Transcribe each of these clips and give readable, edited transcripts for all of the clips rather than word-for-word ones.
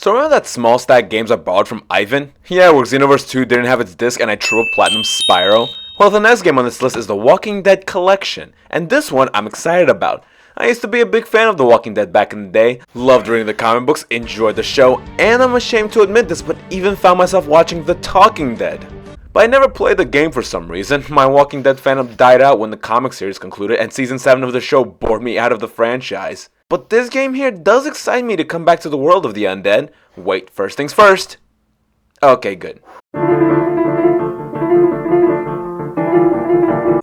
So remember that small stack games I borrowed from Ivan? Yeah, where Xenoverse 2 didn't have its disc and I threw a Platinum Spyro? Well, the next game on this list is the Walking Dead Collection, and this one I'm excited about. I used to be a big fan of The Walking Dead back in the day, loved reading the comic books, enjoyed the show, and I'm ashamed to admit this, but even found myself watching The Talking Dead. But I never played the game for some reason. My Walking Dead fandom died out when the comic series concluded and season 7 of the show bored me out of the franchise. But this game here does excite me to come back to the world of the undead. Wait, first things first. Okay, good.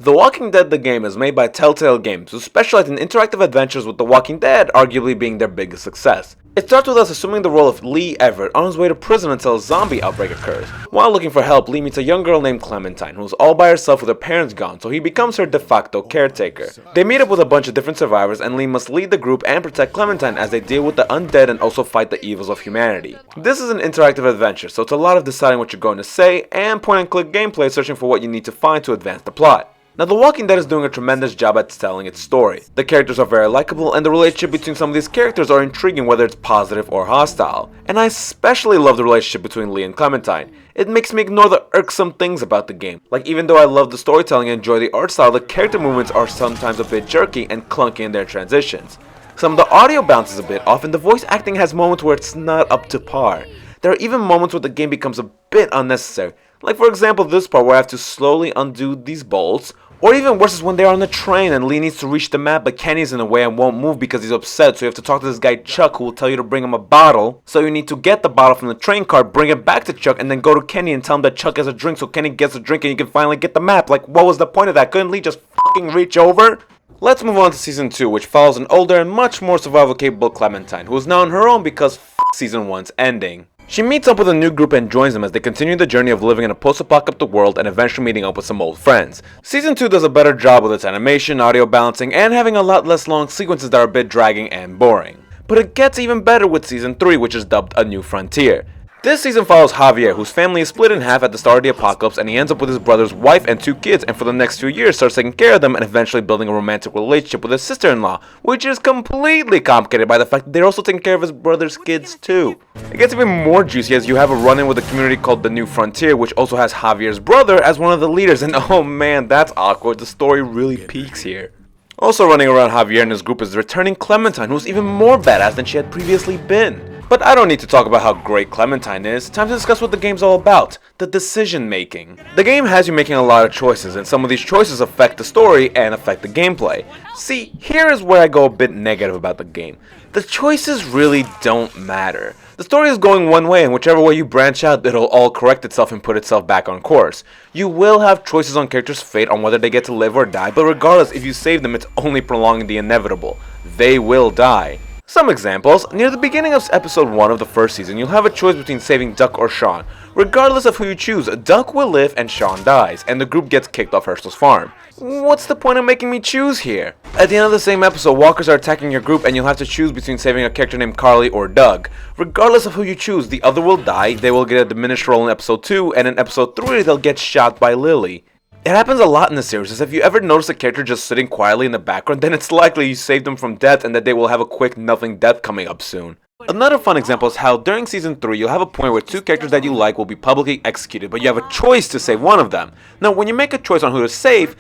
The Walking Dead the game is made by Telltale Games, who specialize in interactive adventures with The Walking Dead arguably being their biggest success. It starts with us assuming the role of Lee Everett on his way to prison until a zombie outbreak occurs. While looking for help, Lee meets a young girl named Clementine, who's all by herself with her parents gone, so he becomes her de facto caretaker. They meet up with a bunch of different survivors, and Lee must lead the group and protect Clementine as they deal with the undead and also fight the evils of humanity. This is an interactive adventure, so it's a lot of deciding what you're going to say, and point-and-click gameplay searching for what you need to find to advance the plot. Now, The Walking Dead is doing a tremendous job at telling its story. The characters are very likable, and the relationship between some of these characters are intriguing whether it's positive or hostile. And I especially love the relationship between Lee and Clementine. It makes me ignore the irksome things about the game. Like, even though I love the storytelling and enjoy the art style, the character movements are sometimes a bit jerky and clunky in their transitions. Some of the audio bounces a bit off, and the voice acting has moments where it's not up to par. There are even moments where the game becomes a bit unnecessary. Like, for example, this part where I have to slowly undo these bolts. Or even worse is when they're on the train and Lee needs to reach the map, but Kenny's in the way and won't move because he's upset, so you have to talk to this guy Chuck who will tell you to bring him a bottle. So you need to get the bottle from the train car, bring it back to Chuck, and then go to Kenny and tell him that Chuck has a drink, so Kenny gets a drink and you can finally get the map. Like, what was the point of that? Couldn't Lee just fucking reach over? Let's move on to Season 2, which follows an older and much more survival-capable Clementine, who is now on her own because Season 1's ending. She meets up with a new group and joins them as they continue the journey of living in a post-apocalyptic world and eventually meeting up with some old friends. Season 2 does a better job with its animation, audio balancing, and having a lot less long sequences that are a bit dragging and boring. But it gets even better with Season 3, which is dubbed A New Frontier. This season follows Javier, whose family is split in half at the start of the apocalypse, and he ends up with his brother's wife and 2 kids, and for the next few years starts taking care of them and eventually building a romantic relationship with his sister-in-law, which is completely complicated by the fact that they're also taking care of his brother's kids too. It gets even more juicy as you have a run-in with a community called The New Frontier, which also has Javier's brother as one of the leaders, and oh man, that's awkward. The story really peaks here. Also running around Javier and his group is returning Clementine, who's even more badass than she had previously been. But I don't need to talk about how great Clementine is. Time to discuss what the game's all about. The decision making. The game has you making a lot of choices, and some of these choices affect the story and affect the gameplay. See, here is where I go a bit negative about the game. The choices really don't matter. The story is going one way, and whichever way you branch out, it'll all correct itself and put itself back on course. You will have choices on characters' fate on whether they get to live or die, but regardless, if you save them, it's only prolonging the inevitable. They will die. Some examples: near the beginning of episode 1 of the first season, you'll have a choice between saving Duck or Sean. Regardless of who you choose, Duck will live and Sean dies, and the group gets kicked off Herschel's farm. What's the point of making me choose here? At the end of the same episode, walkers are attacking your group and you'll have to choose between saving a character named Carly or Doug. Regardless of who you choose, the other will die, they will get a diminished role in episode 2, and in episode 3 they'll get shot by Lily. It happens a lot in the series, as if you ever notice a character just sitting quietly in the background, then it's likely you saved them from death and that they will have a quick nothing death coming up soon. Another fun example is how during Season 3 you'll have a point where 2 characters that you like will be publicly executed, but you have a choice to save one of them. Now when you make a choice on who to save,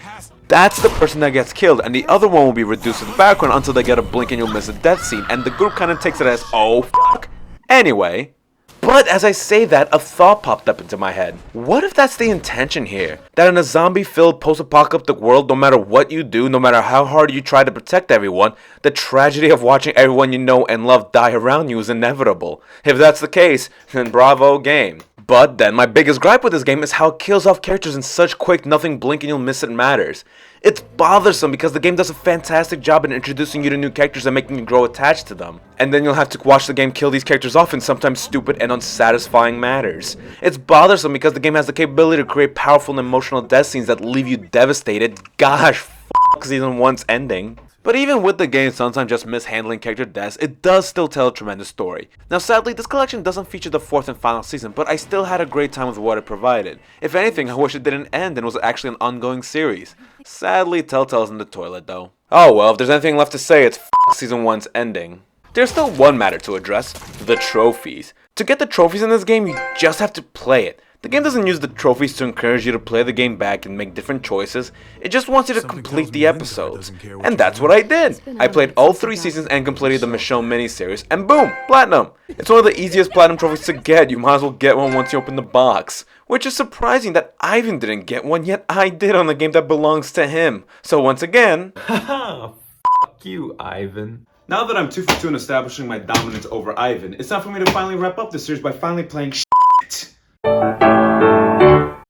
that's the person that gets killed, and the other one will be reduced to the background until they get a blink and you'll miss a death scene, and the group kinda takes it as, oh fuck. Anyway. But as I say that, a thought popped up into my head. What if that's the intention here? That in a zombie-filled post-apocalyptic world, no matter what you do, no matter how hard you try to protect everyone, the tragedy of watching everyone you know and love die around you is inevitable. If that's the case, then bravo game. But then my biggest gripe with this game is how it kills off characters in such quick nothing blink and you'll miss it matters. It's bothersome because the game does a fantastic job in introducing you to new characters and making you grow attached to them. And then you'll have to watch the game kill these characters off in sometimes stupid and unsatisfying matters. It's bothersome because the game has the capability to create powerful and emotional death scenes that leave you devastated. Gosh, fuck Season 1's ending. But even with the game sometimes just mishandling character deaths, it does still tell a tremendous story. Now sadly, this collection doesn't feature the 4th and final season, but I still had a great time with what it provided. If anything, I wish it didn't end and was actually an ongoing series. Sadly, Telltale's in the toilet though. Oh well, if there's anything left to say, it's Season 1's ending. there's still one matter to address: the trophies. To get the trophies in this game, you just have to play it. The game doesn't use the trophies to encourage you to play the game back and make different choices. It just wants you to complete the episodes. And that's what I did. I played all 3 seasons and completed the Michonne miniseries, and boom, platinum. It's one of the easiest platinum trophies to get. You might as well get one once you open the box. Which is surprising that Ivan didn't get one, yet I did on the game that belongs to him. So once again, Haha, fuck you, Ivan. Now that I'm 2 for 2 in establishing my dominance over Ivan, it's time for me to finally wrap up this series by finally playing